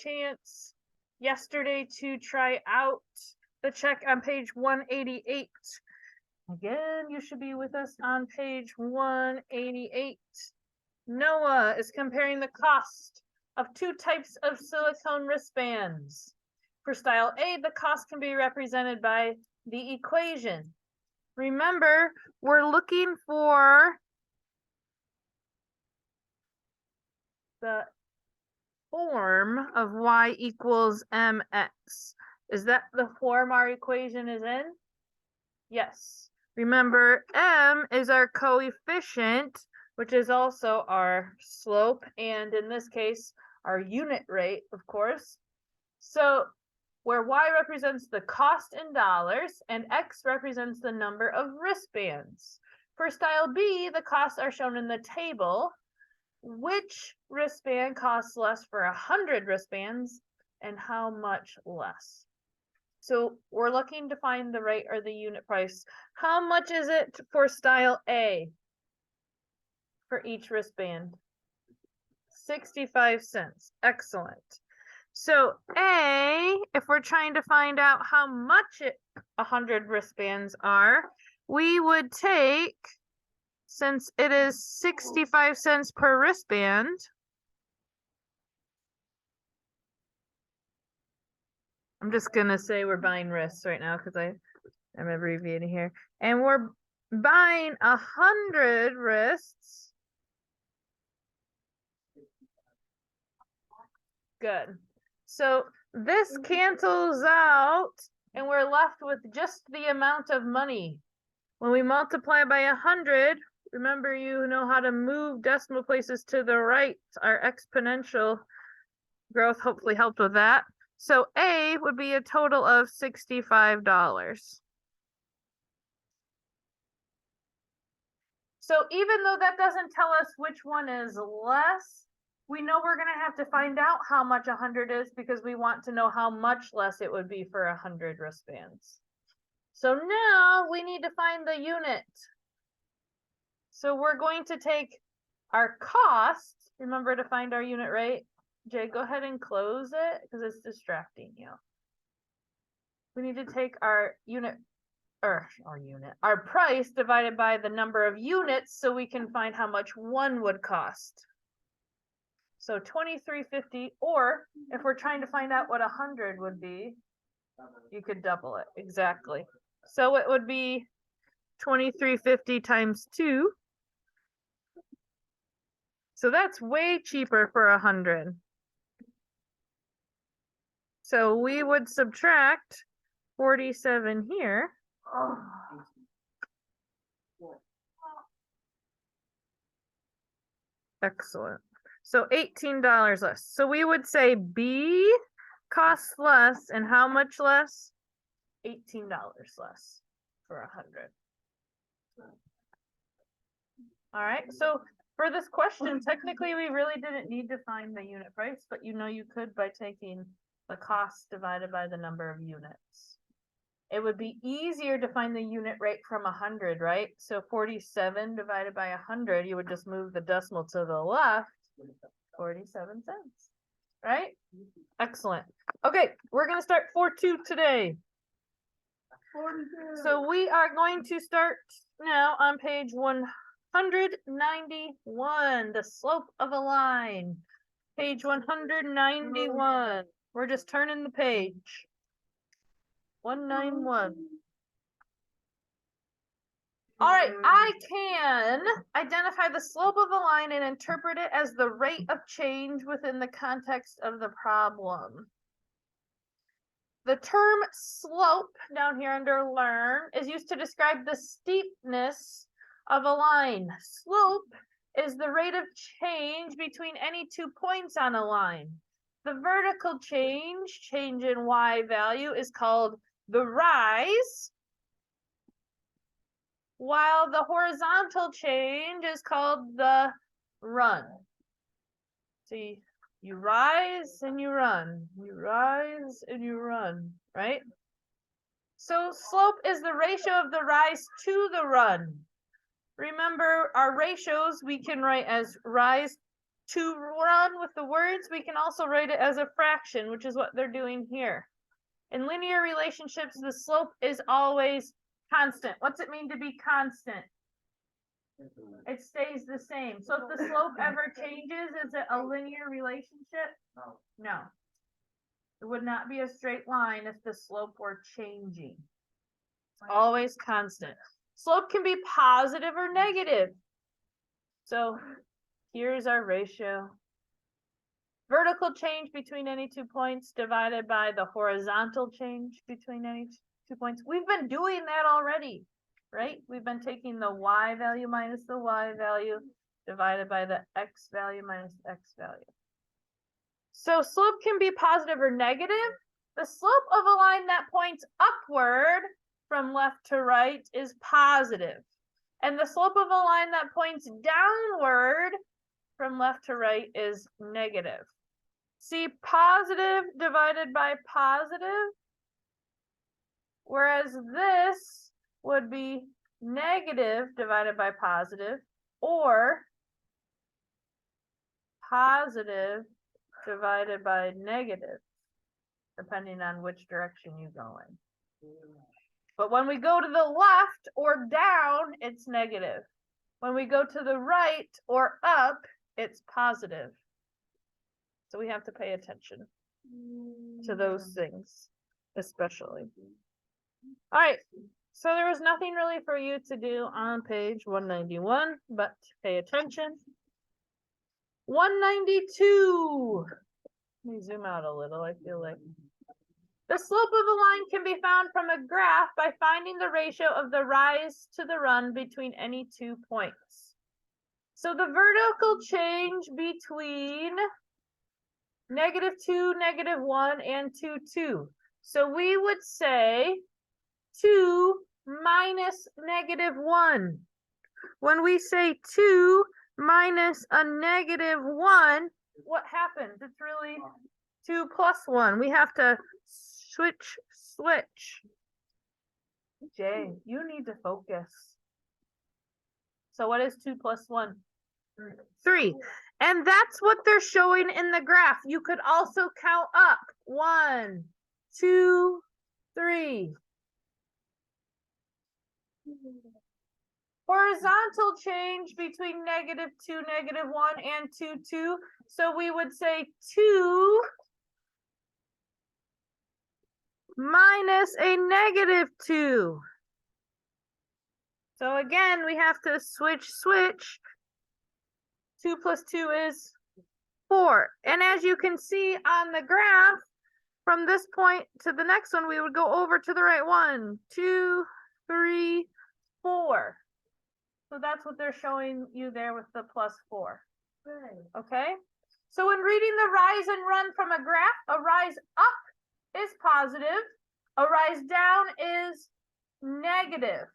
chance yesterday to try out the check on page 188. Again, you should be with us on page 188. Noah is comparing the cost of two types of silicone wristbands. For style A, the cost can be represented by the equation. Remember, we're looking for the form of y equals mx. Is that the form our equation is in? Yes. Remember, m is our coefficient, which is also our slope, and in this case, our unit rate, of course. So where y represents the cost in dollars and x represents the number of wristbands. For style B, the costs are shown in the table. Which wristband costs less for 100 wristbands and how much less? So we're looking to find the rate or the unit price. How much is it for style A for each wristband? 65 cents. Excellent. So A, if we're trying to find out how much 100 wristbands are, we would take, since it is 65 cents per wristband, I'm just going to say we're buying wrists right now because I'm abbreviating here. And we're buying 100 wrists. Good. So this cancels out and we're left with just the amount of money. When we multiply by 100, remember you know how to move decimal places to the right. Our exponential growth hopefully helped with that. So A would be a total of $65. So even though that doesn't tell us which one is less, we know we're going to have to find out how much 100 is because we want to know how much less it would be for 100 wristbands. So now we need to find the unit. So we're going to take our cost, remember to find our unit rate. Jay, go ahead and close it because it's distracting you. We need to take our our price divided by the number of units so we can find how much one would cost. So $23.50, or if we're trying to find out what 100 would be, you could double it. Exactly. So it would be $23.50 times 2. So that's way cheaper for 100. So we would subtract 47 here. Excellent. So $18 less. So we would say B costs less, and how much less? $18 less for 100. All right. So for this question, technically we really didn't need to find the unit price, but you know you could by taking the cost divided by the number of units. It would be easier to find the unit rate from 100, right? So 47 divided by 100, you would just move the decimal to the left, 47 cents, right? Excellent. Okay, we're going to start 4-2 today. 42. So we are going to start now on page 191, the slope of a line. Page 191. We're just turning the page. 191. All right, I can identify the slope of a line and interpret it as the rate of change within the context of the problem. The term slope down here under learn is used to describe the steepness of a line. Slope is the rate of change between any 2 points on a line. The vertical change in y value, is called the rise, while the horizontal change is called the run. See, you rise and you run. You rise and you run, right? So slope is the ratio of the rise to the run. Remember, our ratios we can write as rise to run with the words, we can also write it as a fraction, which is what they're doing here. In linear relationships, the slope is always constant. What's it mean to be constant? It stays the same. So if the slope ever changes, is it a linear relationship? No. It would not be a straight line if the slope were changing. Always constant. Slope can be positive or negative. So here's our ratio. Vertical change between any 2 points divided by the horizontal change between any 2 points. We've been doing that already, right? We've been taking the y value minus the y value divided by the x value minus the x value. So slope can be positive or negative. The slope of a line that points upward from left to right is positive. And the slope of a line that points downward from left to right is negative. See, positive divided by positive, whereas this would be negative divided by positive, or positive divided by negative, depending on which direction you go in. But when we go to the left or down, it's negative. When we go to the right or up, it's positive. So we have to pay attention to those things, especially. All right. So there was nothing really for you to do on page 191, but pay attention. 192. Let me zoom out a little, I feel like. The slope of a line can be found from a graph by finding the ratio of the rise to the run between any 2 points. So the vertical change between -2, -1, and 2, 2. So we would say 2 minus -1. When we say 2 minus a -1, what happens? It's really 2 plus 1. We have to switch. Jay, you need to focus. So what is 2 plus 1? 3. And that's what they're showing in the graph. You could also count up. 1, 2, 3. Horizontal change between -2, -1, and 2, 2. So we would say 2 minus a -2. So again, we have to switch. 2 plus 2 is 4. And as you can see on the graph, from this point to the next one, we would go over to the right. 1, 2, 3, 4. So that's what they're showing you there with the +4. Okay? So when reading the rise and run from a graph, a rise up is positive, a rise down is negative.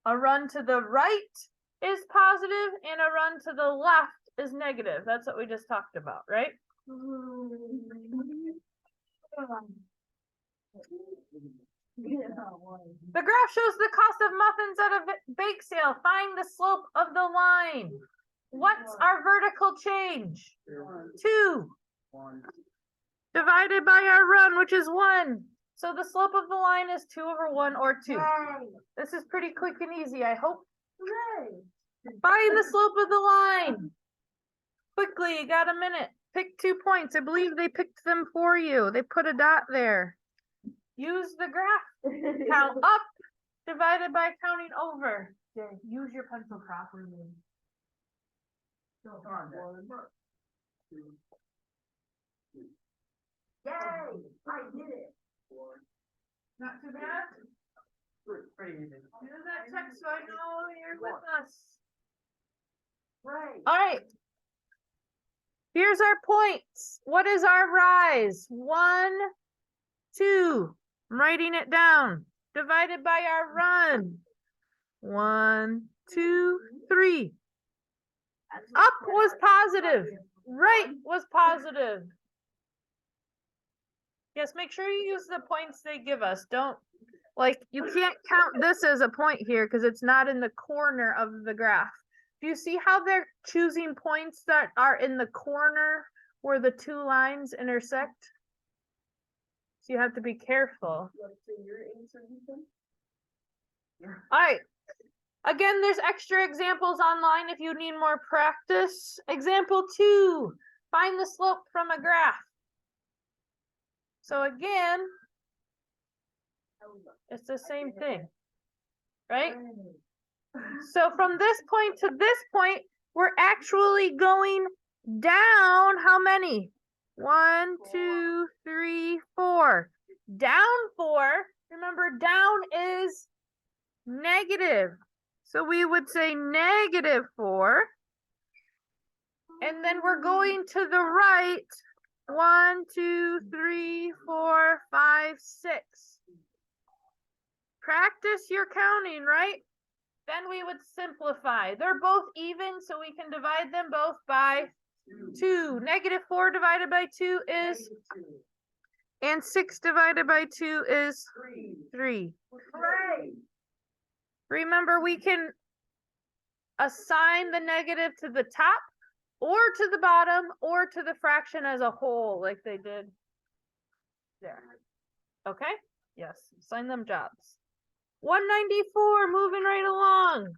A run to the right is positive, and a run to the left is negative. That's what we just talked about, right? The graph shows the cost of muffins at a bake sale. Find the slope of the line. What's our vertical change? 2. Divided by our run, which is 1. So the slope of the line is 2 over 1 or 2. This is pretty quick and easy, I hope. Find the slope of the line. Quickly, you got a minute. Pick 2 points. I believe they picked them for you. They put a dot there. Use the graph. Count up divided by counting over. Use your pencil properly. Yay! I did it. Not too bad? Pretty easy. Do that check so I know you're with us. Right. All right. Here's our points. What is our rise? 1, 2. I'm writing it down. Divided by our run. 1, 2, 3. Up was positive. Right was positive. Yes, make sure you use the points they give us. Don't, like, you can't count this as a point here because it's not in the corner of the graph. Do you see how they're choosing points that are in the corner where the two lines intersect? So you have to be careful. All right. Again, there's extra examples online if you need more practice. Example 2, find the slope from a graph. So again, it's the same thing, right? So from this point to this point, we're actually going down how many? 1, 2, 3, 4. Down 4. Remember, down is negative. So we would say negative 4. And then we're going to the right. 1, 2, 3, 4, 5, 6. Practice your counting, right? Then we would simplify. They're both even, so we can divide them both by 2. Negative 4 divided by 2 is, and 6 divided by 2 is 3. Remember, we can assign the negative to the top, or to the bottom, or to the fraction as a whole, like they did there. Okay? Yes, assign them jobs. 194, moving right along.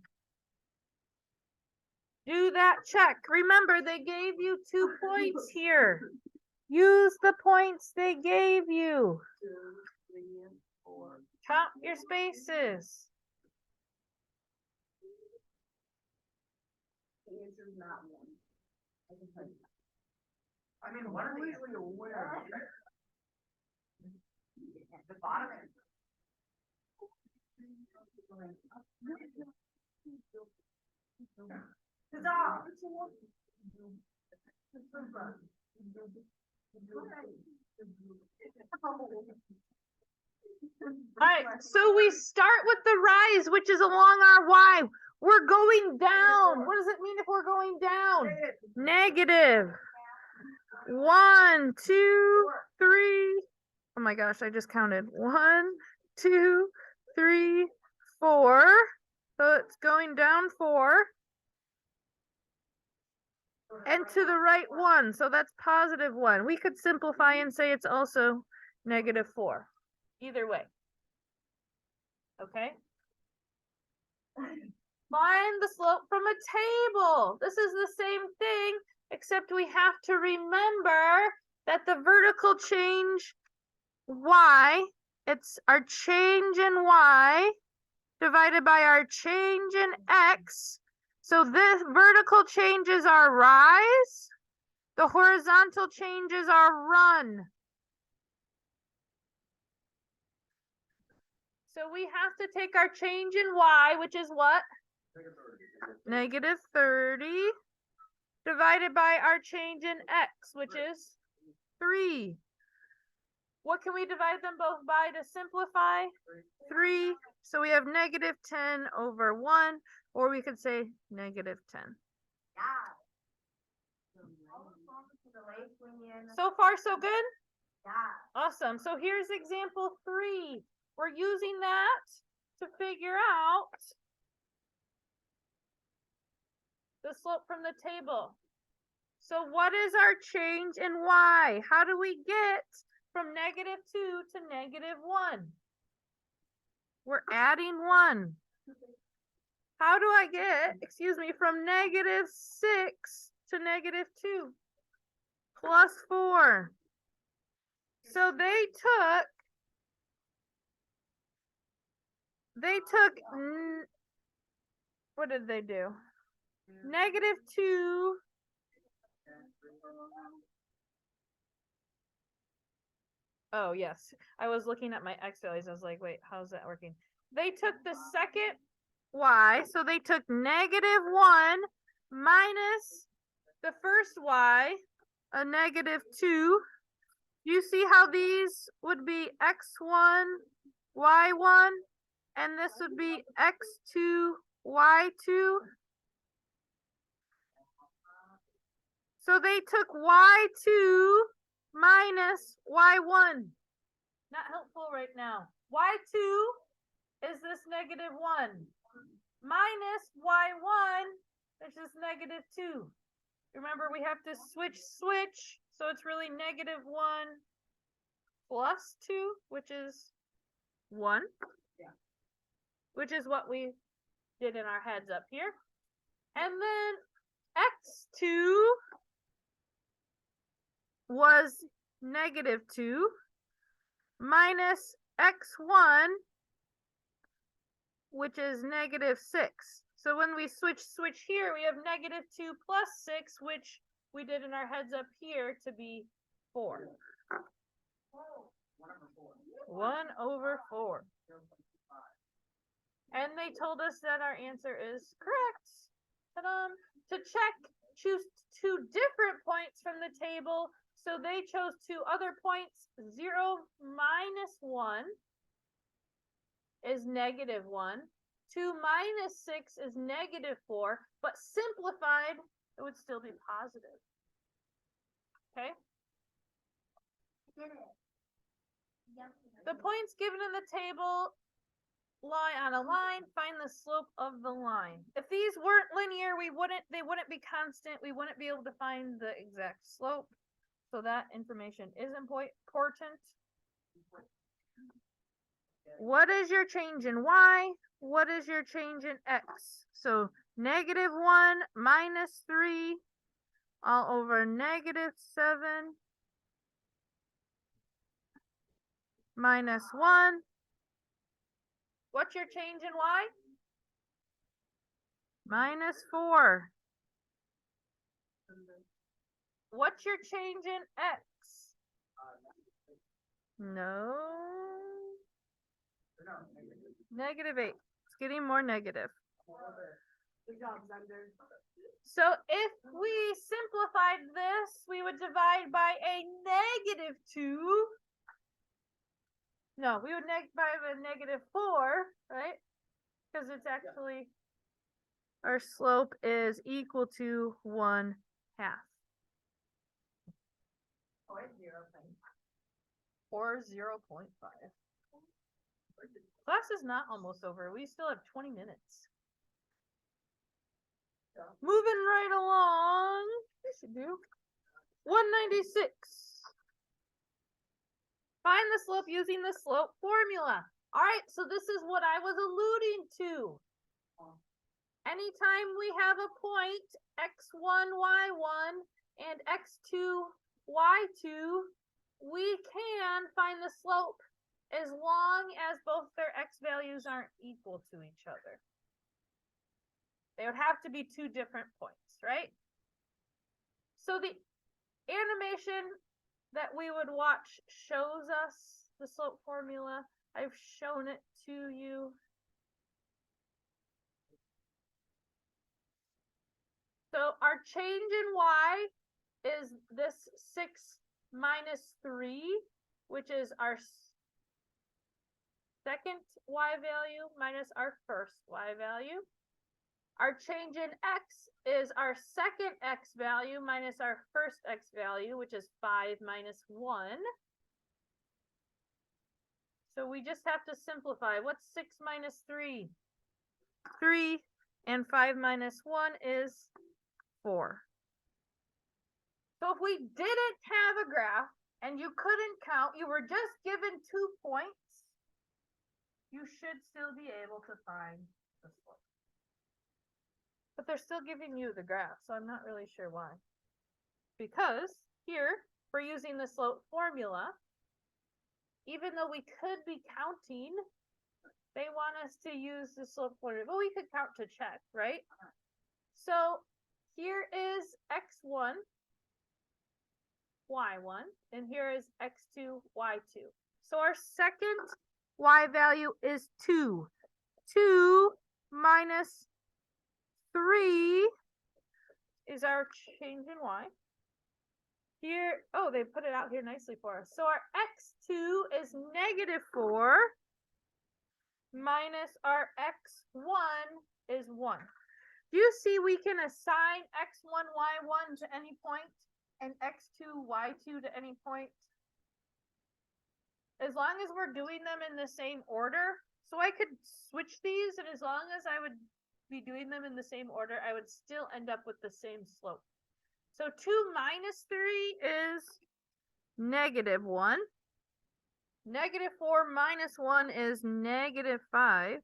Do that check. Remember, they gave you 2 points here. Use the points they gave you. 2, 3, 4. Count your spaces. The answer is not 1. I can tell you that. I mean, what are they usually aware of? The bottom end. All right, so we start with the rise, which is along our Y. We're going down. What does it mean if we're going down? Negative. 1, 2, 3. Oh my gosh, I just counted. 1, 2, 3, 4. So it's going down 4. And to the right 1. So that's positive 1. We could simplify and say it's also negative 4. Either way. Okay. Find the slope from a table. This is the same thing, except we have to remember that the vertical change Y, it's our change in Y divided by our change in X. So this vertical changes our rise. The horizontal changes our run. So we have to take our change in Y, which is what? Negative 30 divided by our change in X, which is 3. What can we divide them both by to simplify? 3. So we have negative 10 over 1, or we could say negative 10. So far, so good? Awesome. So here's example 3. We're using that to figure out the slope from the table. So what is our change in Y? How do we get from negative 2 to negative 1? We're adding 1. How do I get, from negative 6 to negative 2? Plus 4. So they took, what did they do? Negative 2. Oh, yes. I was looking at my X values. I was like, wait, how's that working? They took the second Y. So they took negative 1 minus the first Y, a negative 2. You see how these would be X1, Y1, and this would be X2, Y2. So they took Y2 minus Y1. Not helpful right now. Y2 is this negative 1 minus Y1 which is -2. Remember, we have to switch, so it's really -1 plus 2, which is 1. Yeah. Which is what we did in our heads up here. And then x2 was -2 minus x1, which is -6. So when we switch here, we have -2 plus 6, which we did in our heads up here to be 4. 1/4. And they told us that our answer is correct. Ta-da! To check, choose 2 different points from the table. So they chose 2 other points. 0 minus 1 is -1. 2 minus 6 is -4. But simplified, it would still be positive. Okay? The points given in the table lie on a line. Find the slope of the line. If these weren't linear, they wouldn't be constant. We wouldn't be able to find the exact slope. So that information is important. What is your change in y? What is your change in x? So -1 minus 3 all over -7 minus 1. What's your change in y? -4. What's your change in x? No. -8. It's getting more negative. Good job, Xander. So if we simplified this, we would divide by a -2. No, we would by a -4, right? Because it's actually, our slope is equal to 1/2. Or 0.5. Class is not almost over. We still have 20 minutes. Moving right along. We should do 196. Find the slope using the slope formula. All right, so this is what I was alluding to. Anytime we have a point, x1, y1, and x2, y2, we can find the slope as long as both their x values aren't equal to each other. They would have to be 2 different points, right? So the animation that we would watch shows us the slope formula. I've shown it to you. So our change in y is this 6 minus 3, which is our second y value minus our first y value. Our change in x is our second x value minus our first x value, which is 5 minus 1. So we just have to simplify. What's 6 minus 3? 3. And 5 minus 1 is 4. So if we didn't have a graph and you couldn't count, you were just given 2 points, you should still be able to find the slope. But they're still giving you the graph, so I'm not really sure why. Because here, we're using the slope formula. Even though we could be counting, they want us to use the slope formula. But we could count to check, right? So here is x1, y1, and here is x2, y2. So our second y value is 2. 2 minus 3 is our change in y. Here, oh, they put it out here nicely for us. So our x2 is -4 minus our x1 is 1. Do you see we can assign x1, y1 to any point and x2, y2 to any point? As long as we're doing them in the same order. So I could switch these, and as long as I would be doing them in the same order, I would still end up with the same slope. So 2 minus 3 is -1. -4 minus 1 is -5. Is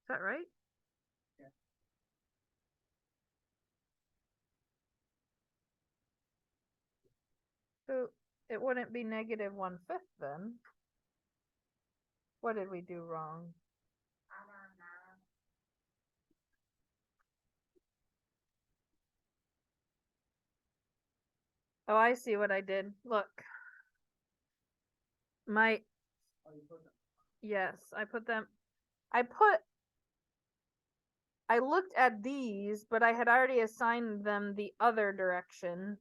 that right? Yeah. So it wouldn't be -1/5 then. What did we do wrong? Oh, I see what I did. Look. My, Oh, you put them. yes, I looked at these, but I had already assigned them the other direction.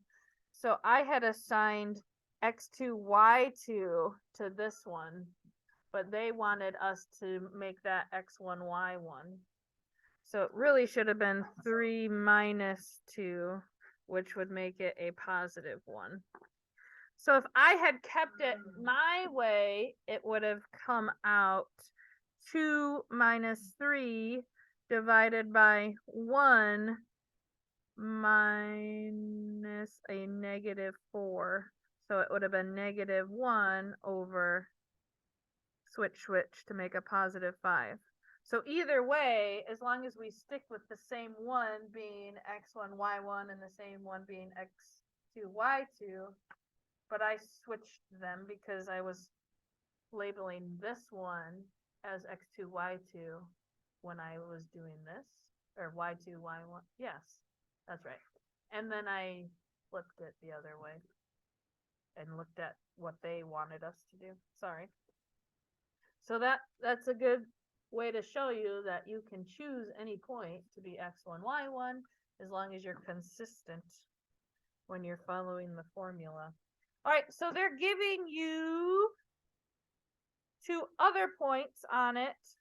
So I had assigned x2, y2 to this one, but they wanted us to make that x1, y1. So it really should have been 3 minus 2, which would make it a +1. So if I had kept it my way, it would have come out 2 minus 3 divided by 1 minus a -4. So it would have been -1 over switch to make a +5. So either way, as long as we stick with the same one being x1, y1 and the same one being x2, y2, but I switched them because I was labeling this one as x2, y2 when I was doing this, or y2, y1. Yes, that's right. And then I flipped it the other way and looked at what they wanted us to do. Sorry. So that's a good way to show you that you can choose any point to be x1, y1 as long as you're consistent when you're following the formula. All right, so they're giving you 2 other points on it.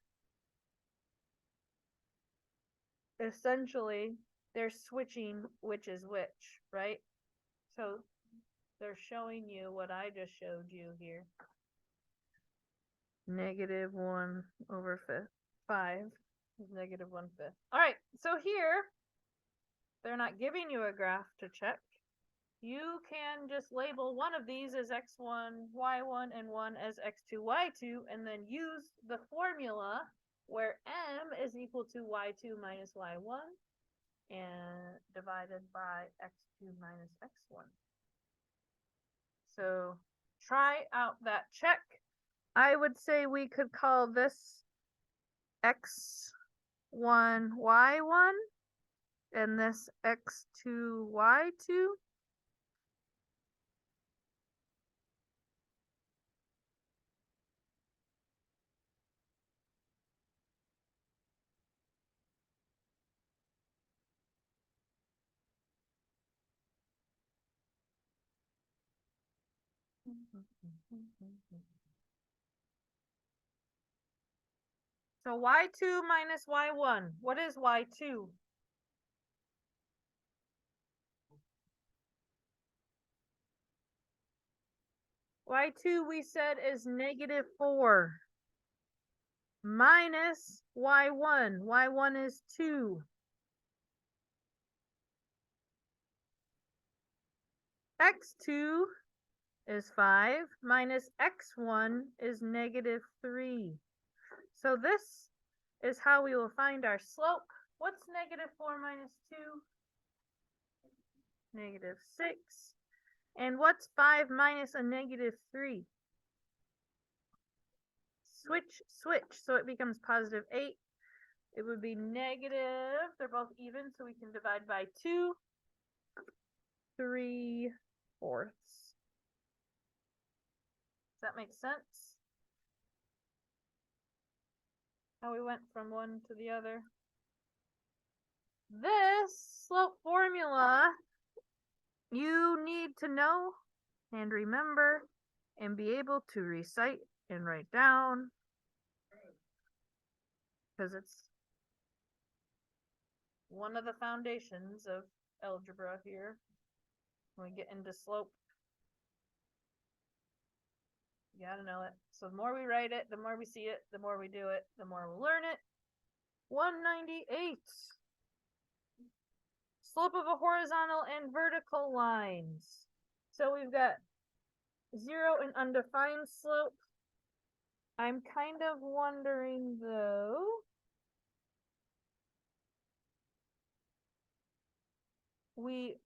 Essentially, they're switching which is which, right? So they're showing you what I just showed you here. -1 over 5 is -1/5. All right, so here, they're not giving you a graph to check. You can just label one of these as x1, y1, and one as x2, y2, and then use the formula where m is equal to y2 minus y1 and divided by x2 minus x1. So try out that check. I would say we could call this x1, y1, and this x2, y2. So y2 minus y1. What is y2? Y2 we said is -4 minus y1. Y1 is 2. X2 is 5 minus x1 is -3. So this is how we will find our slope. What's -4 minus 2? -6. And what's 5 minus a -3? Switch, so it becomes +8. It would be negative, they're both even, so we can divide by 2, 3/4. Does that make sense? How we went from one to the other. This slope formula you need to know and remember and be able to recite and write down because it's one of the foundations of algebra here when we get into slope. You gotta know it. So the more we write it, the more we see it, the more we do it, the more we'll learn it. 198. Slope of a horizontal and vertical lines. So we've got 0 and undefined slope. I'm kind of wondering though. We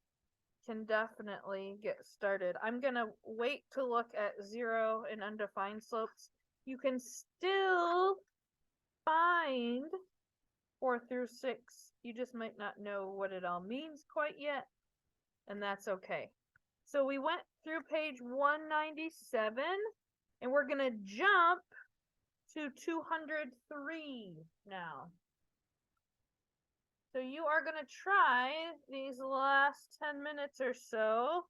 can definitely get started. I'm gonna wait to look at 0 and undefined slopes. You can still find 4 through 6. You just might not know what it all means quite yet, and that's okay. So we went through page 197, and we're gonna jump to 203 now. So you are gonna try these last 10 minutes or so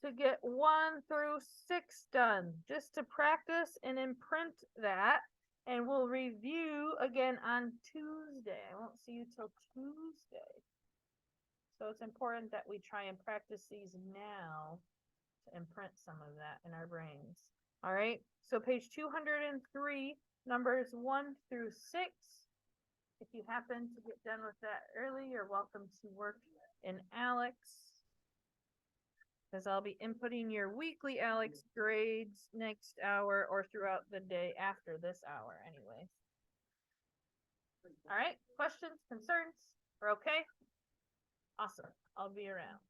to get 1 through 6 done, just to practice and imprint that. And we'll review again on Tuesday. I won't see you till Tuesday. So it's important that we try and practice these now to imprint some of that in our brains. All right. So page 203, numbers 1 through 6. If you happen to get done with that early, you're welcome to work in Alex, because I'll be inputting your weekly Alex grades next hour or throughout the day after this hour anyway. All right, questions, concerns? We're okay? Awesome. I'll be around.